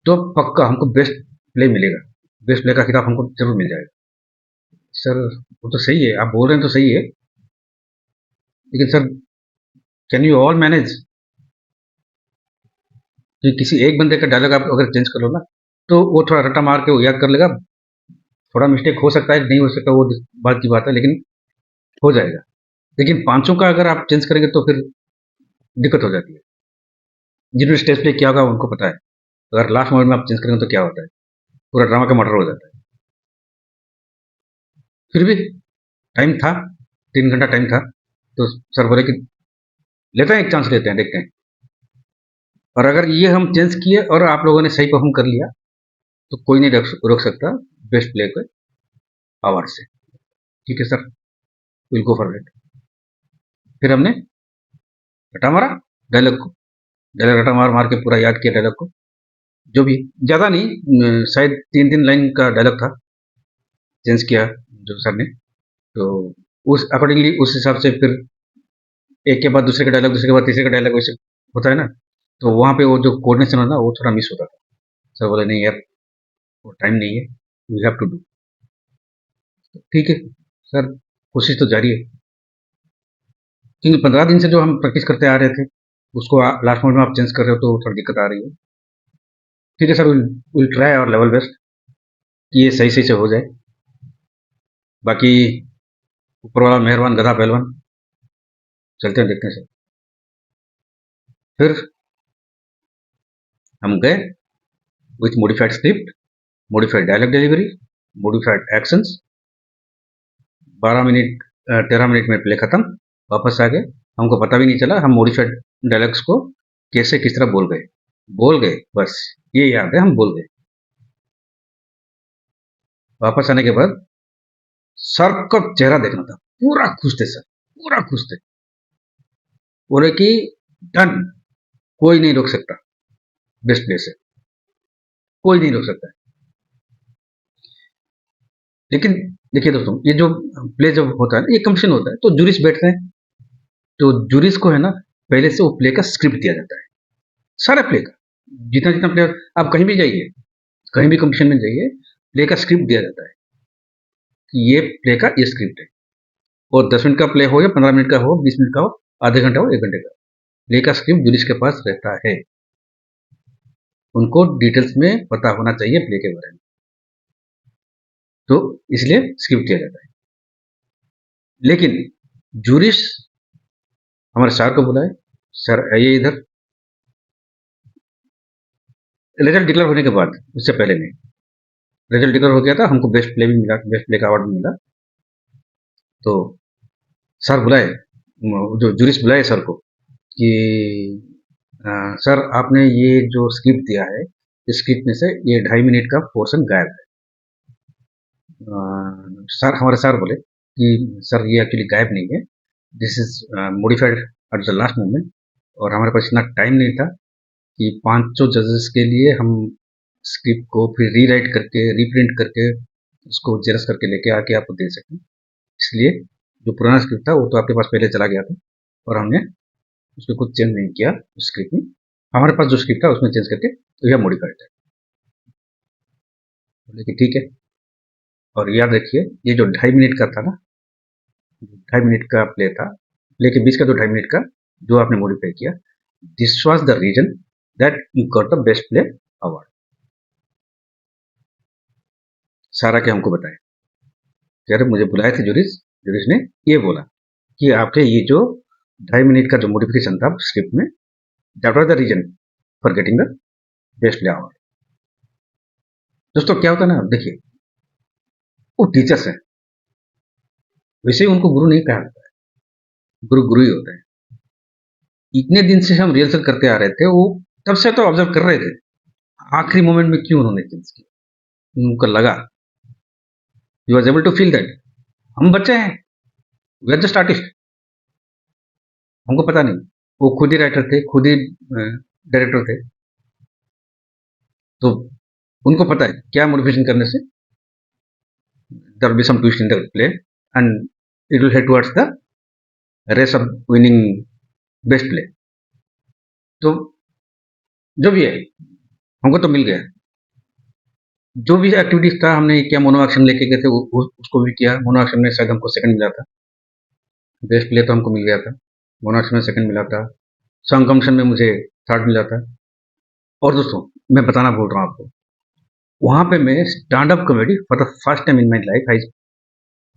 तो पक्का हमको बेस्ट प्ले मिलेगा, बेस्ट प्ले का खिताब हमको जरूर मिल जाएगा। सर वो तो सही है, आप बोल रहे हैं तो सही है, लेकिन sir can you all manage कि किसी एक बंदे का डायलॉग आप अगर चेंज कर लो ना, तो वो थोड़ा रट्टा मार के वो याद कर लेगा, थोड़ा मिस्टेक हो सकता है, नहीं हो सकता, वो बात की बात है, लेकिन हो जाएगा। लेकिन पांचों का अगर आप चेंज करेंगे तो फिर दिक्कत हो जाती है। जिन्होंने स्टेज प्ले किया होगा उनको पता है, अगर लास्ट मोमेंट में आप चेंज करेंगे तो क्या होता है, पूरा ड्रामा का मर्डर हो जाता है। फिर भी टाइम था, 3 घंटा टाइम था, तो सर बोले कि लेते हैं, एक चांस लेते हैं, देखते हैं, और अगर ये हम चेंज किए और आप लोगों ने सही परफॉर्म कर लिया तो कोई नहीं रोक सकता बेस्ट प्ले को अवार्ड से। ठीक है sir, will go for it. फिर हमने रटा मारा डायलॉग को, डायलॉग रटा मार मार के पूरा याद किया डायलॉग को, जो भी ज़्यादा नहीं, शायद 3-3 लाइन का डायलॉग था, चेंज किया जो सर ने। तो उस अकॉर्डिंगली उस हिसाब से फिर एक के बाद दूसरे का डायलॉग, दूसरे के बाद तीसरे का डायलॉग, वैसे होता है ना, तो वहाँ पे वो जो कोऑर्डिनेशन होता है ना, वो थोड़ा मिस होता था। सर बोले नहीं यार, वो टाइम नहीं है, वी हैव टू डू। ठीक है सर, कोशिश तो जारी है, क्योंकि 15 दिन से जो हम प्रैक्टिस करते आ रहे थे उसको लास्ट मोमेंट में आप चेंज कर रहे हो तो थोड़ी दिक्कत आ रही है। ठीक है sir, will try our level best कि ये सही सही से हो जाए। बाकी ऊपर वाला मेहरबान, गधा पहलवान, चलते हैं देखते हैं सर। फिर हम गए with modified script, modified dialogue delivery, modified actions. 12 minute 13 minute में प्ले खत्म, वापस आ गए। हमको पता भी नहीं चला हम मॉडिफाइड डायलॉग्स को कैसे किस तरह बोल गए, बस ये याद है, हम बोल गए। वापस आने के बाद सर का चेहरा देखना था, पूरा खुश थे सर, पूरा खुश थे। बोले कि डन, कोई नहीं रोक सकता बेस्ट प्ले से, कोई नहीं रोक सकता है। लेकिन देखिए दोस्तों, ये जो प्ले जब होता है ना, ये कंपटीशन होता है, तो जूरीज बैठते हैं, तो जूरीज को है ना, पहले से वो प्ले का स्क्रिप्ट दिया जाता है, सारे प्ले का, जितना जितना प्लेयर, आप कहीं भी जाइए, कहीं भी कंपटीशन में जाइए, प्ले का स्क्रिप्ट दिया जाता है कि ये प्ले का ये स्क्रिप्ट है, और 10 मिनट का प्ले हो या 15 मिनट का हो, 20 मिनट का हो, आधे घंटा हो, 1 घंटे का, प्ले का स्क्रिप्ट जूरीज के पास रहता है। उनको डिटेल्स में पता होना चाहिए प्ले के बारे में, तो इसलिए स्क्रिप्ट दिया जाता है। लेकिन जूरिस हमारे सर को बुलाए, सर आइए इधर, रिजल्ट डिक्लेयर होने के बाद, उससे पहले नहीं, रिजल्ट डिक्लेयर हो गया था, हमको बेस्ट प्ले भी मिला, बेस्ट प्ले का अवार्ड भी मिला, तो सर बुलाए, जो जूरिस बुलाए सर को कि सर आपने ये जो स्क्रिप्ट दिया है, इस स्क्रिप्ट में से ये 2.5 मिनट का पोर्शन गायब है। सर, हमारे सर बोले कि सर ये एक्चुअली गायब नहीं है, this is modified at the last moment, और हमारे पास इतना टाइम नहीं था कि 500 जजेस के लिए हम स्क्रिप्ट को फिर रीराइट करके, रीप्रिंट करके, उसको जेरस करके लेके आके आपको दे सकें, इसलिए जो पुराना स्क्रिप्ट था वो तो आपके पास पहले चला गया था, और हमने उसमें कुछ चेंज नहीं किया स्क्रिप्ट में, हमारे पास जो स्क्रिप्ट था उसमें चेंज करके तो यह मॉडिफाइड है। बोले कि ठीक है, और याद रखिए ये जो 2.5 मिनट का था ना, 2.5 मिनट का प्ले था, प्ले के बीच का जो 2.5 मिनट का जो आपने मॉडिफाई किया, this was the reason that you got the best play award. सारा के हमको बताया, यार मुझे बुलाए थे जूरिस, जूरिस ने ये बोला कि आपके ये जो 2.5 मिनट का जो मॉडिफिकेशन था स्क्रिप्ट में, that was the reason for getting the best play award. दोस्तों क्या होता है ना, देखिए वो टीचर्स हैं, वैसे ही उनको गुरु नहीं कहा जाता है, गुरु गुरु ही होता है। इतने दिन से हम रिहर्सल करते आ रहे थे, वो तब से तो ऑब्जर्व कर रहे थे, आखिरी मोमेंट में क्यों उन्होंने चेंज किया, उनको लगा, you was able to feel that हम बच्चे हैं, वी आर जस्ट आर्टिस्ट, हमको पता नहीं, वो खुद ही राइटर थे, खुद ही डायरेक्टर थे, तो उनको पता है क्या मॉडिफिकेशन करने से there will be some twist in the play and it will head towards the race of winning best play। तो जो भी है, हमको तो मिल गया, जो भी एक्टिविटीज था हमने किया, मोनो एक्शन लेके गए थे उसको भी किया, मोनो एक्शन में शायद हमको सेकंड मिला था, बेस्ट प्ले तो हमको मिल गया था, मोनो एक्शन में सेकंड मिला था, सॉन्ग कॉम्पिटिशन में मुझे थर्ड मिला था। और दोस्तों मैं बताना बोल रहा हूँ आपको, वहां पे मैं stand up comedy for the first time in my life I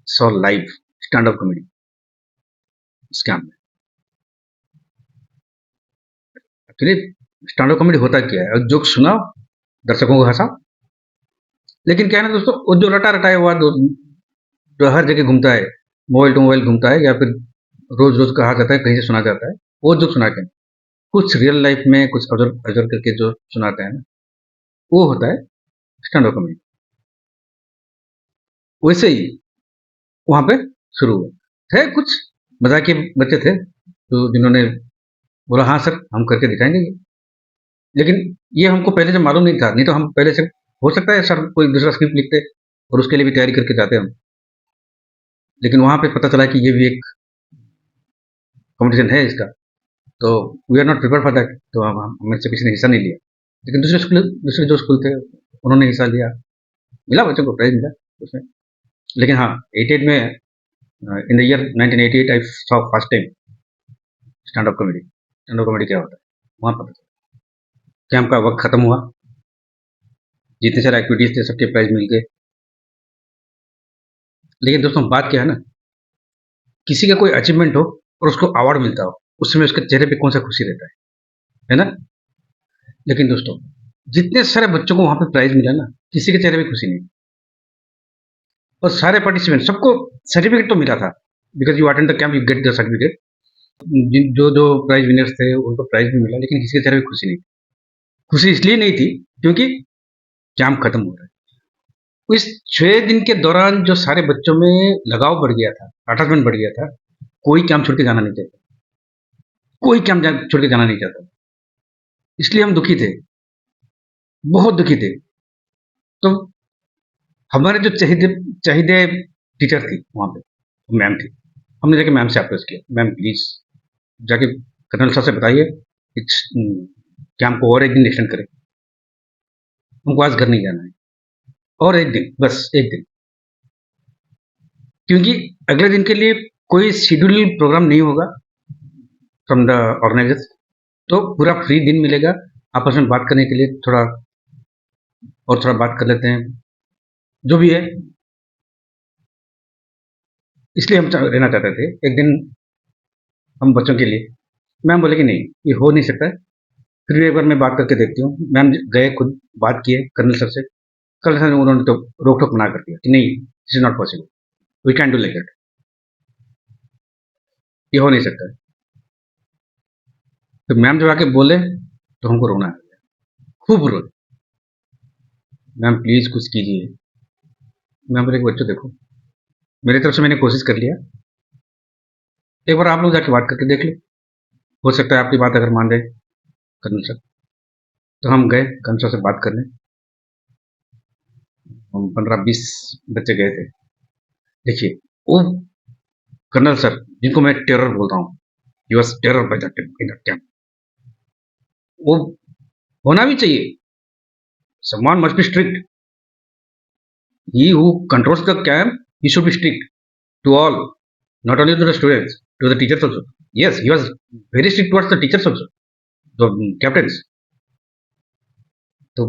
saw live stand up comedy scam में। एक्चुअली स्टैंड अप कॉमेडी होता क्या है, जोक सुनाओ, दर्शकों को हंसाओ, लेकिन क्या है ना दोस्तों, वो जो रटा रटाया हुआ जो हर जगह घूमता है, मोबाइल टू मोबाइल घूमता है, या फिर रोज रोज कहा जाता है, कहीं से सुना जाता है, वो जो सुनाते हैं, कुछ रियल लाइफ में कुछ ऑब्जर्व ऑब्जर्व करके जो सुनाते हैं ना, वो होता है स्टैंड अप कॉमेडी। वैसे ही वहां पे शुरू हुआ, थे कुछ मजाकिया बच्चे थे तो जिन्होंने बोला हाँ सर हम करके दिखाएंगे ये, लेकिन ये हमको पहले से मालूम नहीं था, नहीं तो हम पहले से, हो सकता है सर कोई दूसरा स्क्रिप्ट लिखते और उसके लिए भी तैयारी करके जाते हम, लेकिन वहां पे पता चला कि ये भी एक कॉम्पिटिशन है इसका, तो we are not prepare for that, तो हमें से किसी ने हिस्सा नहीं लिया, लेकिन दूसरे जो स्कूल थे उन्होंने हिस्सा लिया, मिला बच्चों को प्राइज मिला उसमें। लेकिन हाँ 88 में, in the year 1988 I saw first time stand up comedy, stand up comedy क्या होता है, वहां पता चला। कैंप का वक्त खत्म हुआ, जितने सारे एक्टिविटीज थे सबके प्राइज मिल गए, लेकिन दोस्तों बात क्या है ना, किसी का कोई अचीवमेंट हो और उसको अवार्ड मिलता हो, उस समय उसके चेहरे पे कौन सा खुशी रहता है ना। लेकिन दोस्तों जितने सारे बच्चों को वहां पे प्राइज मिला ना, किसी के चेहरे पे खुशी नहीं, और सारे पार्टिसिपेंट सबको सर्टिफिकेट तो मिला था, because you attend the camp you get the certificate, जो जो प्राइज विनर्स थे उनको प्राइज भी मिला, लेकिन किसी के चेहरे पे खुशी नहीं, खुशी इसलिए नहीं थी क्योंकि कैंप खत्म हो रहा है। इस 6 दिन के दौरान जो सारे बच्चों में लगाव बढ़ गया था, अटैचमेंट बढ़ गया था, कोई कैंप छोड़ के जाना नहीं चाहता, कोई कैंप छोड़ के जाना नहीं चाहता, इसलिए हम दुखी थे, बहुत दुखी थे। तो हमारे जो चाहिए चाहिए टीचर थी वहाँ पे, मैम थी, हमने जाके मैम से अप्रोच किया, मैम प्लीज़ जाके कर्नल साहब से बताइए इस कैंप को और एक दिन एक्सटेंड करें, हमको आज घर नहीं जाना है, और एक दिन, बस एक दिन, क्योंकि अगले दिन के लिए कोई शेड्यूल प्रोग्राम नहीं होगा फ्रॉम द ऑर्गेनाइजर्स, तो पूरा फ्री दिन मिलेगा आपस में बात करने के लिए, थोड़ा और थोड़ा बात कर लेते हैं, जो भी है। इसलिए हम रहना चाहते थे एक दिन हम बच्चों के लिए। मैम बोले कि नहीं, ये हो नहीं सकता है, फिर भी एक बार मैं बात करके देखती हूँ। मैम गए, खुद बात किए कर्नल सर से, कर्नल सर ने उन्होंने तो रोक टोक मना कर दिया कि नहीं, this is not possible, we can do like that, ये हो नहीं सकता है। तो मैम जब आके बोले तो हमको रोना आ गया, खूब रोए, मैम प्लीज कुछ कीजिए। मैम बोले कि बच्चों देखो, मेरी तरफ से मैंने कोशिश कर लिया, एक बार आप लोग जाके बात करके देख लो, हो सकता है आपकी बात अगर मान जाए कर्नल सर। तो हम गए कर्नल सर से बात करने, हम 15-20 बच्चे गए थे। देखिए वो कर्नल सर जिनको मैं टेरर बोलता हूँ, he was terror by that camp, वो होना भी चाहिए, someone must be strict, he who controls the camp, he should be strict to all, not only to the students, to the teachers also. Yes, he was very strict towards the teachers also, the captains. तो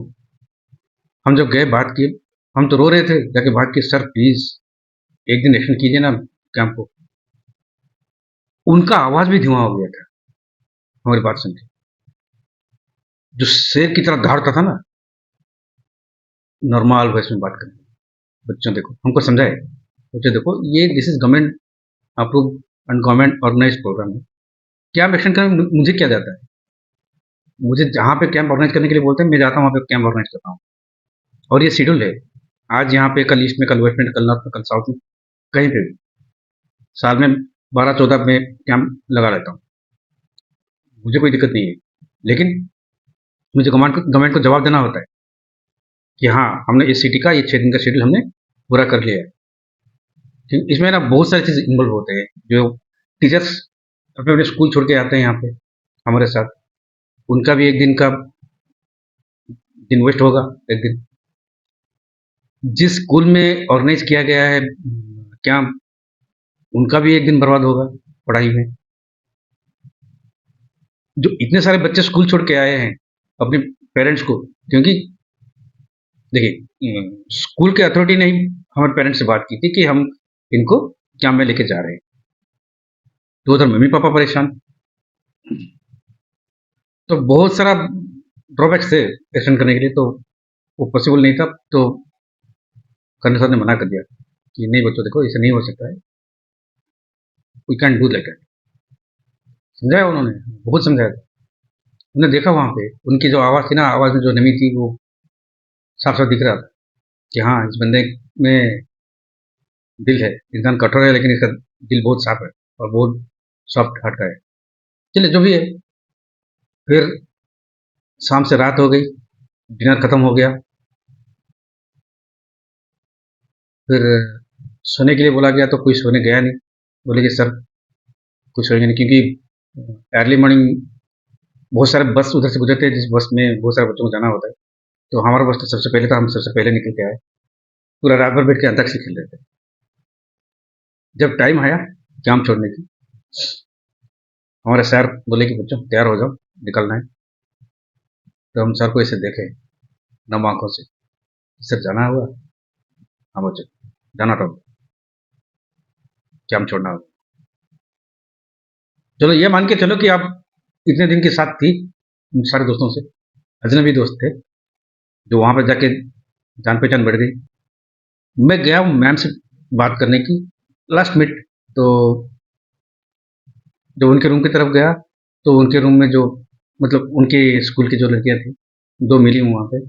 हम जब गए बात किए, हम तो रो रहे थे, जाके बात किए, सर प्लीज एक दिन एक्शन कीजिए ना कैंप को। उनका आवाज भी धीमा हो गया था हमारी बात सुन के, जो शेर की तरह दहाड़ता था ना, नॉर्मल वॉइस में बात करने, बच्चों देखो हमको समझाए, बच्चे देखो ये this is government approve and government organize program है, कैंप एक्शन करने मुझे क्या जाता है, मुझे जहाँ पे कैंप ऑर्गेनाइज करने के लिए बोलते हैं मैं जाता हूँ, वहाँ पे कैंप ऑर्गेनाइज करता हूँ, और ये शेड्यूल है, आज यहाँ पे, कल ईस्ट में, कल वेस्ट में, कल नॉर्थ में, कल साउथ में, कहीं पे भी साल में 12-14 में कैंप लगा लेता हूँ, मुझे कोई दिक्कत नहीं है। लेकिन मुझे गवर्नमेंट को जवाब देना होता है कि हाँ हमने इस सिटी का ये 6 दिन का शेड्यूल हमने पूरा कर लिया है। इसमें ना बहुत सारी चीज़ इन्वॉल्व होते हैं, जो टीचर्स अपने अपने स्कूल छोड़ के आते हैं यहाँ पे हमारे साथ, उनका भी एक दिन का दिन वेस्ट होगा, एक दिन जिस स्कूल में ऑर्गेनाइज किया गया है कैंप, उनका भी एक दिन बर्बाद होगा पढ़ाई में। जो इतने सारे बच्चे स्कूल छोड़ के आए हैं अपने पेरेंट्स को, क्योंकि देखिए स्कूल के अथॉरिटी ने ही हमारे पेरेंट्स से बात की थी कि हम इनको कैंप में लेके जा रहे हैं, तो उधर मम्मी पापा परेशान, तो बहुत सारा ड्रॉबैक्स थे एक्शन करने के लिए, तो वो पॉसिबल नहीं था। तो कर्नल साहब ने मना कर दिया कि नहीं बच्चों देखो ऐसे नहीं हो सकता है, we can do like that. समझाया उन्होंने, बहुत समझाया था, उन्होंने देखा वहाँ पे उनकी जो आवाज़ थी ना, आवाज़ में जो नमी थी वो साफ साफ दिख रहा था कि हाँ इस बंदे में दिल है, इंसान कठोर है लेकिन इसका दिल बहुत साफ है और बहुत सॉफ्ट हार्ट का है। चलिए जो भी है, फिर शाम से रात हो गई, डिनर खत्म हो गया, फिर सोने के लिए बोला गया तो कोई सोने गया नहीं, बोले कि सर कोई सोएंगे नहीं, क्योंकि अर्ली मॉर्निंग बहुत सारे बस उधर से गुजरते हैं, जिस बस में बहुत सारे बच्चों को जाना होता है, तो हमारा बस तो सबसे पहले था, हम सबसे पहले निकल के आए, पूरा रात भर बैठ के अंताक्षरी खेल रहे थे। जब टाइम आया कैंप छोड़ने की, हमारे सर बोले कि बच्चों तैयार हो जाओ, निकलना है। तो हम सर को ऐसे देखे नम आंखों से, सर जाना होगा, हाँ बच्चों जाना तो कैंप छोड़ना होगा। चलो ये मान के चलो कि आप इतने दिन के साथ थी उन सारे दोस्तों से, अजनबी दोस्त थे जो वहाँ पर जाके जान पहचान बढ़ गई। मैं गया मैम से बात करने की लास्ट मिनट, तो जब उनके रूम की तरफ गया तो उनके रूम में जो, मतलब उनके स्कूल की जो लड़कियां थी, दो मिली वहाँ पे,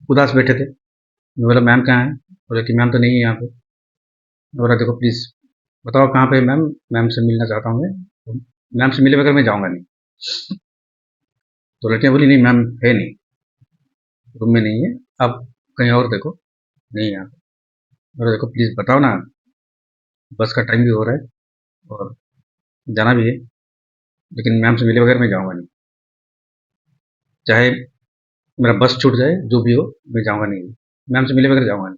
उदास बैठे थे। मैं बोला मैम कहाँ हैं, बोले कि मैम तो नहीं है यहाँ पे। मैं बोला देखो प्लीज़ बताओ कहाँ पे मैम, मैम से मिलना चाहता हूँ मैं, तो मैम से मिले बगैर मैं जाऊँगा नहीं। तो लड़कियाँ बोली नहीं मैम है नहीं, रूम में नहीं है, आप कहीं और देखो, नहीं यहाँ पे। बोला देखो प्लीज़ बताओ ना, बस का टाइम भी हो रहा है और जाना भी है, लेकिन मैम से मिले बगैर मैं जाऊँगा नहीं, चाहे मेरा बस छूट जाए जो भी हो, मैं जाऊँगा नहीं, मैम से मिले बगैर जाऊँगा नहीं।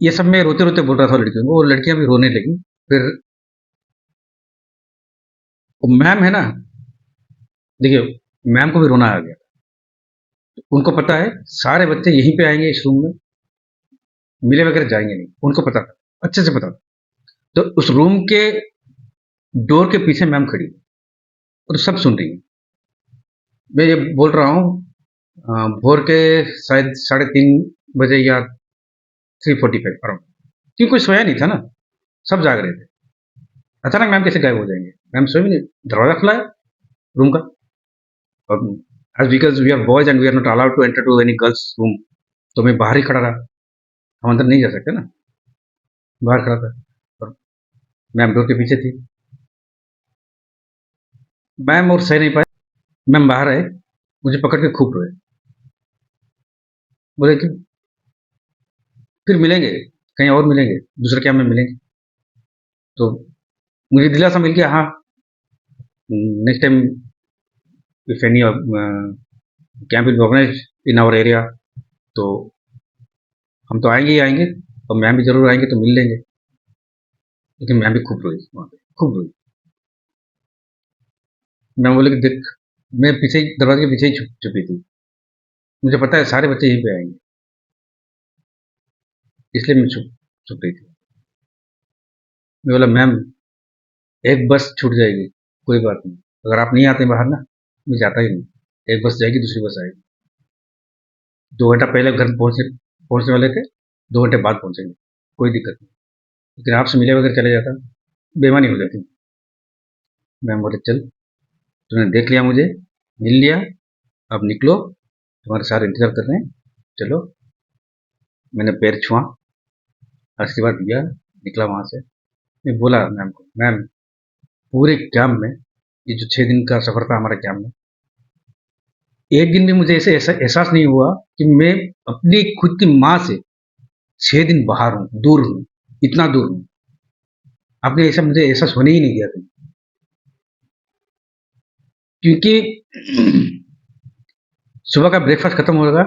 ये सब मैं रोते-रोते बोल रहा था लड़कियों को, और लड़कियाँ भी रोने लगीं। फिर वो मैम है ना, देखिए मैम को भी रोना आ गया। उनको पता है सारे बच्चे यहीं पे आएँगे इस रूम में, मिले बगैर जाएँगे नहीं, उनको पता था, अच्छे से पता था। तो उस रूम के डोर के पीछे मैम खड़ी है और सब सुन रही है। मैं ये बोल रहा हूँ भोर के शायद 3:30 बजे या 3:45 अराउंड, क्योंकि कोई सोया नहीं था ना, सब जाग रहे थे। अचानक मैम कैसे गायब हो जाएंगे? मैम सोई भी नहीं, दरवाजा खुला है रूम का, और as because we are boys and we are not allowed to enter to any girls room, तो मैं बाहर ही खड़ा रहा, हम अंदर नहीं जा सकते ना, बाहर खड़ा था और मैम डोर के पीछे थी। मैम और सह नहीं पाए, मैम बाहर आए, मुझे पकड़ के खूब रोए, बोले कि फिर मिलेंगे, कहीं और मिलेंगे, दूसरे कैंप में मिलेंगे। तो मुझे दिलासा मिल गया, हाँ next time if any camp will be organize in our area, तो हम तो आएंगे ही आएंगे, और मैम भी जरूर आएंगे तो मिल लेंगे। लेकिन मैम भी खूब रोई वहाँ पे, खूब रोई। मैम बोले कि देख, मैं पीछे ही दरवाजे के पीछे ही छुप छुपी थी, मुझे पता है सारे बच्चे यहीं पे आएंगे, इसलिए मैं छुप छुप रही थी। मैं बोला मैम एक बस छूट जाएगी, कोई बात नहीं, अगर आप नहीं आते बाहर ना, मैं जाता ही नहीं, एक बस जाएगी दूसरी बस आएगी, 2 घंटा पहले घर पहुँचने पहुँचने वाले थे, 2 घंटे बाद पहुँचेंगे, कोई दिक्कत नहीं, लेकिन आपसे मिले बगैर चले जाता, बेईमानी हो जाती। मैम बोले चल, तूने देख लिया मुझे, मिल लिया, अब निकलो, तुम्हारे सारे इंतजार कर रहे हैं, चलो। मैंने पैर छुआ, आशीर्वाद दिया, निकला वहाँ से। मैं बोला मैम को, मैम पूरे कैंप में, ये जो 6 दिन का सफर था हमारे कैंप में, एक दिन भी मुझे ऐसे ऐसा एहसास नहीं हुआ कि मैं अपनी खुद की माँ से 6 दिन बाहर हूँ, दूर हूँ, इतना दूर हूँ। आपने ऐसा मुझे एहसास होने ही नहीं दिया था, क्योंकि सुबह का ब्रेकफास्ट खत्म होगा,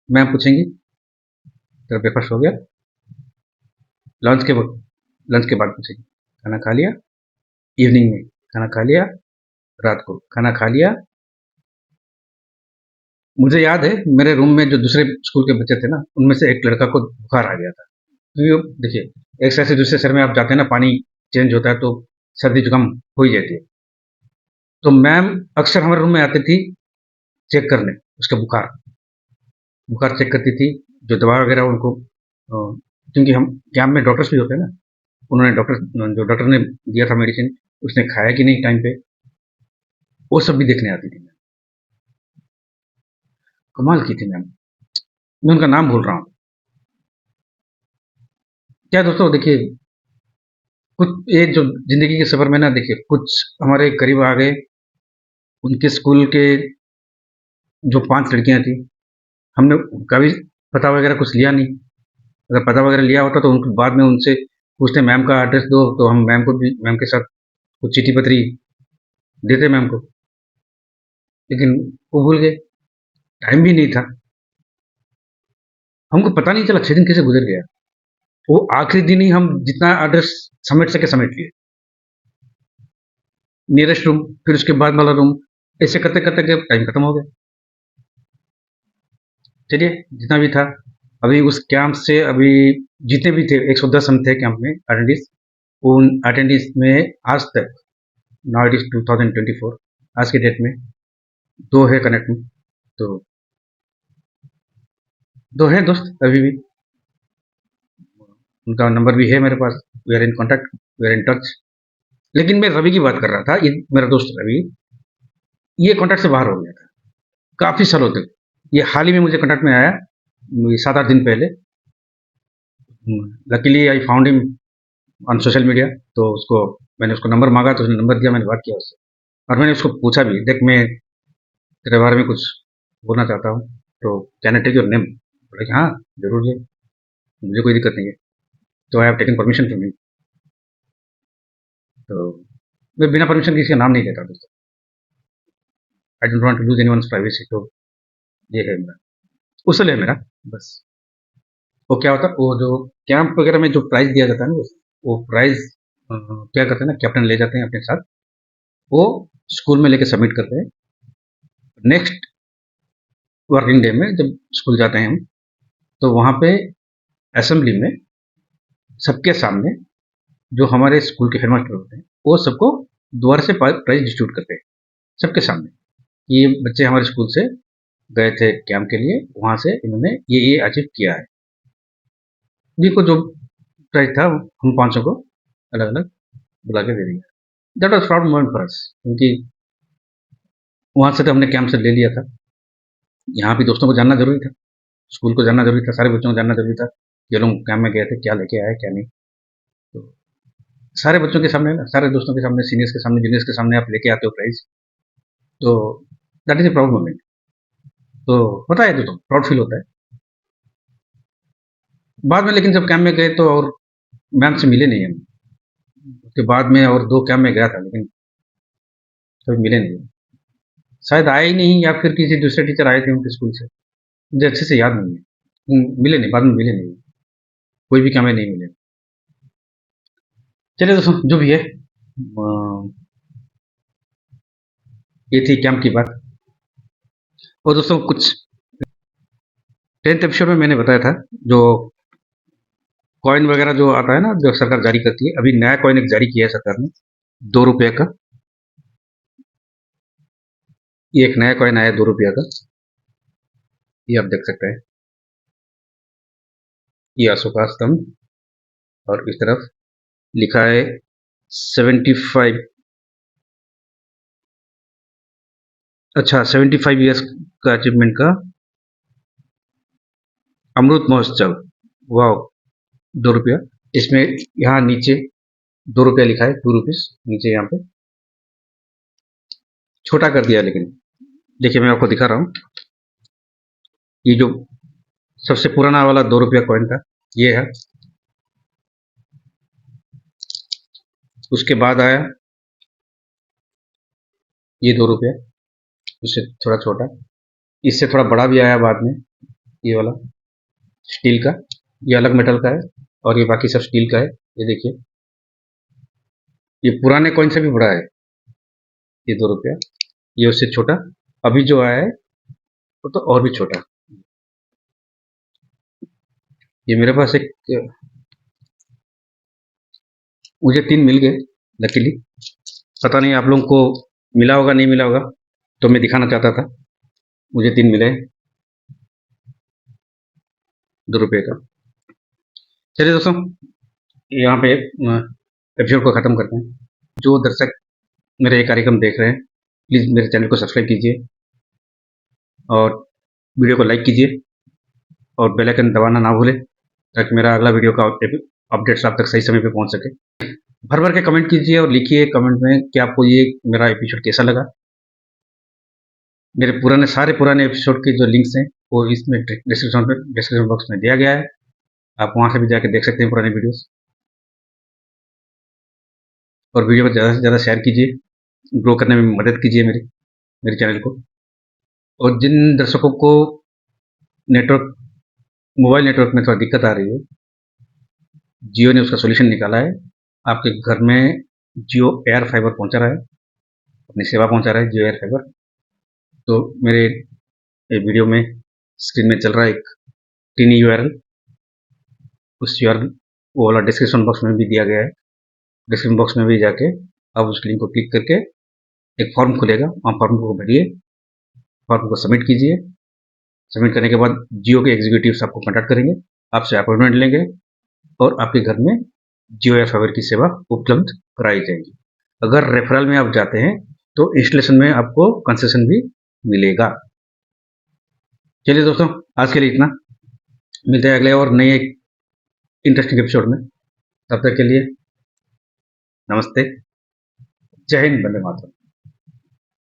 मैम पूछेंगी तेरा ब्रेकफास्ट हो गया, लंच के वक्त, लंच के बाद पूछेंगी खाना खा लिया, इवनिंग में खाना खा लिया, रात को खाना खा लिया। मुझे याद है मेरे रूम में जो दूसरे स्कूल के बच्चे थे ना, उनमें से एक लड़का को बुखार आ गया था, क्योंकि देखिए एक शहर से दूसरे शहर में आप जाते हैं ना, पानी चेंज होता है तो सर्दी जुकाम हो ही जाती है। तो मैम अक्सर हमारे रूम में आती थी चेक करने उसका बुखार, बुखार चेक करती थी, जो दवा वगैरह उनको क्योंकि हम कैंप में डॉक्टर्स भी होते हैं ना, उन्होंने जो डॉक्टर ने दिया था मेडिसिन, उसने खाया कि नहीं टाइम पे, वो सब भी देखने आती थी। कमाल की थी मैम, मैं उनका नाम भूल रहा हूँ। क्या दोस्तों देखिए, कुछ ये जो जिंदगी के सफर में ना, देखिए कुछ हमारे करीब आ गए, उनके स्कूल के जो 5 लड़कियां थी, हमने कभी पता वगैरह कुछ लिया नहीं, अगर पता वगैरह लिया होता तो उनको बाद में उनसे पूछते मैम का एड्रेस दो, तो हम मैम को भी मैम के साथ कुछ चिट्ठी पत्री देते मैम को, लेकिन वो भूल गए, टाइम भी नहीं था, हमको पता नहीं चला 6 दिन कैसे गुजर गया। वो आखिरी दिन ही हम जितना एड्रेस समेट सके समेट लिए, नियरेस्ट रूम, फिर उसके बाद वाला रूम, ऐसे करते करते टाइम खत्म हो गया। चलिए जितना भी था, अभी उस कैंप से अभी जितने भी थे 110 हम थे कैंप में अटेंडीज, उन अटेंडीज में आज तक, नाउ इट इज 2024, आज के डेट में 2 है कनेक्ट में, तो 2 है दोस्त अभी भी, उनका नंबर भी है मेरे पास, we are in contact, we are in touch. लेकिन मैं रवि की बात कर रहा था, ये मेरा दोस्त रवि, ये कॉन्टैक्ट से बाहर हो गया था काफ़ी सालों तक, ये हाल ही में मुझे कॉन्टैक्ट में आया 7-8 दिन पहले, luckily I found him on social media, तो उसको मैंने उसको नंबर मांगा तो उसने नंबर दिया, मैंने बात किया उससे और मैंने उसको पूछा भी, देख मैं तेरे बारे में कुछ बोलना चाहता हूँ, तो can I take your name? बोला कि हाँ जरूर है, मुझे कोई दिक्कत नहीं है। तो I have taken permission from him. तो मैं बिना परमिशन किसी का नाम नहीं लेता दोस्तों। I don't want to lose anyone's privacy. तो ये है मेरा उसूल है मेरा, बस। वो क्या होता है, वो जो कैंप वगैरह में जो प्राइज दिया जाता है ना, वो प्राइज क्या करते हैं ना, कैप्टन ले जाते हैं अपने साथ, वो स्कूल में लेके सबमिट करते हैं। नेक्स्ट वर्किंग डे में जब स्कूल जाते हैं हम, तो वहाँ पे असेंबली में सबके सामने जो हमारे स्कूल के हेडमास्टर होते हैं, वो सबको दोबारा से प्राइज डिस्ट्रीब्यूट करते हैं सबके सामने। ये बच्चे हमारे स्कूल से गए थे कैंप के लिए, वहाँ से इन्होंने ये अचीव किया है। जिनको जो प्राइज था हम 500 को अलग अलग बुला के दे दिया। That was proud moment for us, क्योंकि वहाँ से तो हमने कैंप से ले लिया था। यहाँ भी दोस्तों को जानना जरूरी था, स्कूल को जानना जरूरी था, सारे बच्चों को जानना जरूरी था। ये लोग कैंप में गए थे, क्या लेके आए क्या नहीं। तो सारे बच्चों के सामने ना, सारे दोस्तों के सामने, सीनियर्स के सामने, जूनियर्स के सामने आप लेके आते हो प्राइज, तो that is a proud moment. तो होता है, तो प्राउड फील होता है। बाद में लेकिन जब कैंप में गए तो और मैम से मिले नहीं हम। उसके बाद में और 2 कैंप में गया था, लेकिन कभी मिले नहीं। शायद आए ही नहीं, या फिर किसी दूसरे टीचर आए थे उनके स्कूल से, मुझे अच्छे से याद नहीं है। मिले नहीं, बाद में मिले नहीं, कोई भी कैंप में नहीं मिले। चलिए दोस्तों, जो भी है, ये थी कैंप की बात। और दोस्तों कुछ 10th एपिसोड में मैंने बताया था, जो कॉइन वगैरह जो आता है ना, जो सरकार जारी करती है, अभी नया कॉइन एक जारी किया है सरकार ने, 2 रुपये का। ये एक नया कॉइन आया 2 रुपया का, ये आप देख सकते हैं। ये अशोका स्तंभ, और इस तरफ लिखा है 75, अच्छा 75 ईयर्स का अचीवमेंट का अमृत महोत्सव। वाह, 2 रुपया। इसमें यहाँ नीचे 2 रुपया लिखा है, 2 रुपीज नीचे यहाँ पे छोटा कर दिया है, लेकिन देखिए मैं आपको दिखा रहा हूँ। ये जो सबसे पुराना वाला 2 रुपया कॉइन था, ये है। उसके बाद आया ये 2 रुपया, उससे थोड़ा छोटा, इससे थोड़ा बड़ा भी आया बाद में, ये वाला स्टील का, ये अलग मेटल का है, और ये बाकी सब स्टील का है। ये देखिए, ये पुराने कॉइन से भी बड़ा है, ये 2 रुपया। ये उससे छोटा, अभी जो आया है वो तो और भी छोटा। ये मेरे पास एक, मुझे 3 मिल गए लकीली। पता नहीं आप लोगों को मिला होगा नहीं मिला होगा, तो मैं दिखाना चाहता था। मुझे 3 मिले 2 रुपये का। चलिए दोस्तों, यहाँ पे एपिसोड को ख़त्म करते हैं। जो दर्शक मेरे ये कार्यक्रम देख रहे हैं, प्लीज़ मेरे चैनल को सब्सक्राइब कीजिए और वीडियो को लाइक कीजिए और बेल आइकन दबाना ना भूलें, ताकि मेरा अगला वीडियो का अपडेट्स आप तक सही समय पे पहुंच सके। भर भर के कमेंट कीजिए और लिखिए कमेंट में कि आपको ये मेरा एपिसोड कैसा लगा। मेरे सारे पुराने एपिसोड के जो लिंक्स हैं, वो इसमें डिस्क्रिप्शन बॉक्स में दिया गया है। आप वहाँ से भी जाके देख सकते हैं पुराने वीडियोस। और वीडियो को ज़्यादा से ज़्यादा शेयर कीजिए, ग्रो करने में मदद कीजिए मेरे चैनल को। और जिन दर्शकों को नेटवर्क मोबाइल नेटवर्क में थोड़ा दिक्कत आ रही है, जियो ने उसका सॉल्यूशन निकाला है। आपके घर में जियो एयर फाइबर पहुंचा रहा है, अपनी सेवा पहुंचा रहा है जियो एयर फाइबर। तो मेरे वीडियो में स्क्रीन में चल रहा है एक टीनी यूआरएल, उस यूआरएल वो वाला डिस्क्रिप्शन बॉक्स में भी दिया गया है। डिस्क्रिप्शन बॉक्स में भी जाके आप उस लिंक को क्लिक करके एक फॉर्म खुलेगा, वहाँ फॉर्म को भरिए, फॉर्म को सबमिट कीजिए। सबमिट करने के बाद जियो के एग्जीक्यूटिव्स आपको कॉन्टैक्ट करेंगे, आपसे अपॉइंटमेंट लेंगे और आपके घर में जियो एयर फाइबर की सेवा उपलब्ध कराई जाएगी। अगर रेफरल में आप जाते हैं तो इंस्टॉलेशन में आपको कंसेशन भी मिलेगा। चलिए दोस्तों, आज के लिए इतना। मिलते हैं अगले और नए इंटरेस्टिंग एपिसोड में। तब तक के लिए नमस्ते, जय हिंद, वंदे मातरम।